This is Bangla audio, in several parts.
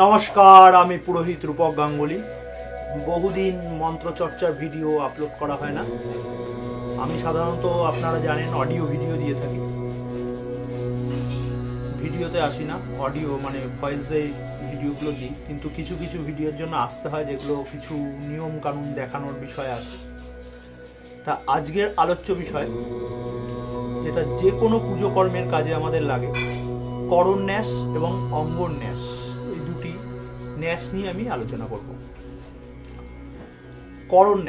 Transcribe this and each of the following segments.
নমস্কার, আমি পুরোহিত রূপক গাঙ্গুলি। বহুদিন মন্ত্রচর্চার ভিডিও আপলোড করা হয় না। আমি সাধারণত আপনারা জানেন অডিও ভিডিও দিয়ে থাকি, ভিডিওতে আসি না। অডিও মানে ভয়েসে ভিডিওগুলো দিই, কিন্তু কিছু কিছু ভিডিওর জন্য আসতে হয়, যেগুলো কিছু নিয়ম কানুন দেখানোর বিষয় আছে। তা আজকের আলোচ্য বিষয়, যেটা যে কোনো পুজো কর্মের কাজে আমাদের লাগে, করণ ন্যাস এবং অঙ্গন ন্যাস, এই দুটি ন্যাস নিয়ে আমি আলোচনা করব। করণ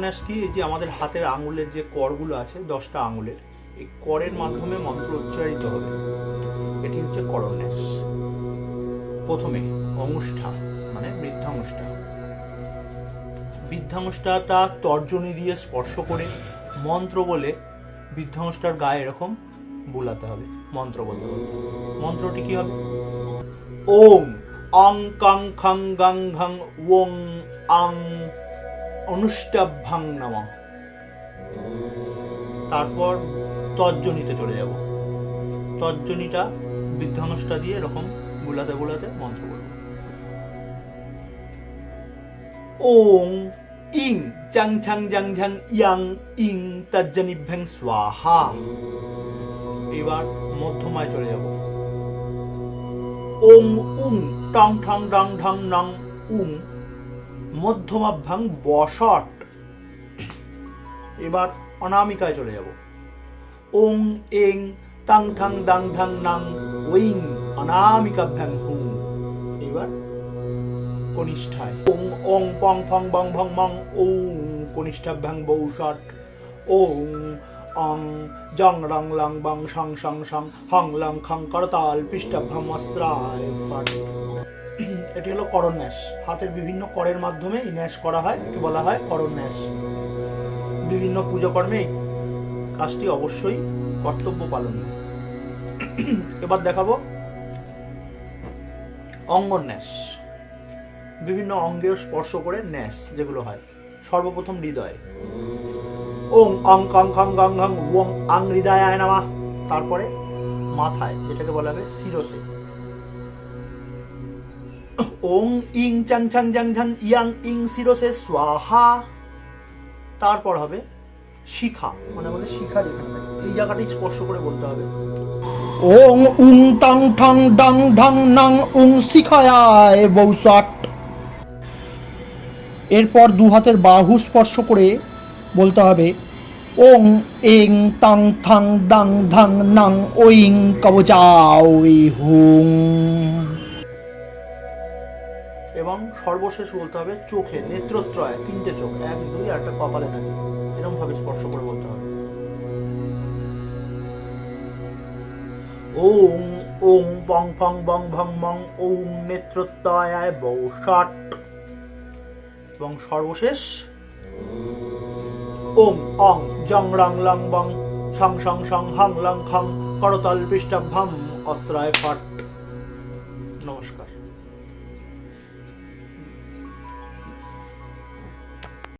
ন্যাস কি? এই যে আমাদের হাতের আঙুলের যে করগুলো আছে, 10টা আঙুলের, এই করের মাধ্যমে মন্ত্র উচ্চারিত হবে, এটি হচ্ছে করণ ন্যাস। প্রথমে অঙ্গুষ্ঠা মানে বৃদ্ধাঙ্গুষ্ঠাটা তর্জনী দিয়ে স্পর্শ করে মন্ত্র বলে বৃদ্ধাঙ্গুষ্ঠার গায়ে এরকম বুলাতে হবে। মন্ত্র বলতে হবে। মন্ত্রটি কি হবে? ওম অং কাং খাং গাং ঘাং ওং আং অনুষ্টাভ্যাং নমঃ। তারপর তর্জনীতে চলে যাব। তর্জনীটা বৃদ্ধাঙ্গুষ্ঠা দিয়ে এরকম বুলাতে বুলাতে মন্ত্র বলব। ওং ইং চাং ছাং জাং ঝাং ইয়াং ইং তর্জনীভ্যাং স্বাহা। এবার মধ্যমায় চলে যাব। ওং উং টং ঠং ডং ঢং নং উং মধ্যমাভ্যাং বষট। এবার অনামিকায় চলে যাব। ওং এং তাং থাং দাং ধাং নাং ওইং অনামিকাভ্যাং হুং। এবার কনিষ্ঠায়। ওং ওং পং ফং বং ভং মং ওং কনিষ্ঠাভ্যাং বৌষট। ওং অং জং রং লং বং সং সং সং হং লং খং করতাল পৃষ্ঠাভ্যাম অস্ত্রায় ফট। এটি হলো করণ ন্যাস। হাতের বিভিন্ন করের মাধ্যমে এই ন্যাস করা হয়, একে বলা হয় করণ ন্যাস। বিভিন্ন পুজো কর্মে এই কাজটি অবশ্যই কর্তব্য পালনীয়। এবার দেখাবো অঙ্গন ন্যাস। বিভিন্ন অঙ্গের স্পর্শ করে ন্যাস যেগুলো হয়। সর্বপ্রথম হৃদয়। ওং অং কং খং গং ঘং ওং আং হৃদয়ায় নমঃ। তারপরে মাথায়, যেটাকে বলা হবে শিরসে। ওং ইং চাং ছাং জাং ঝাং ইয়াং ইং শিরসে স্বাহা। তারপর হবে শিখা, মানে আমাদের শিখা যেখানে থাকে, এই জায়গাটাই স্পর্শ করে বলতে হবে। ওং উং টাং ঠাং ডাং ঢাং নাং উং শিখায় বৌষট। এরপর দু হাতের বাহু স্পর্শ করে বলতে হবে ওং এং তাং থাং দাং ধাং নাং ওইং কবচাওই হুং। এবং সর্বশেষ বলতে হবে চোখে, নেত্রত্রয়, 3টে চোখ, 1 2 আর একটা কপালে থাকে, এরকম ভাবে স্পর্শ করে বলতে হবে। ওং ওং পং ফং বং ভং মং ওং নেত্রত্রয়ায় বৌষট। এবং সর্বশেষ ওং অং জং রং লং বং সং সং সং হং লং খং করতল পৃষ্ঠাভ্যাম অস্ত্রায় ফট। নমস্কার।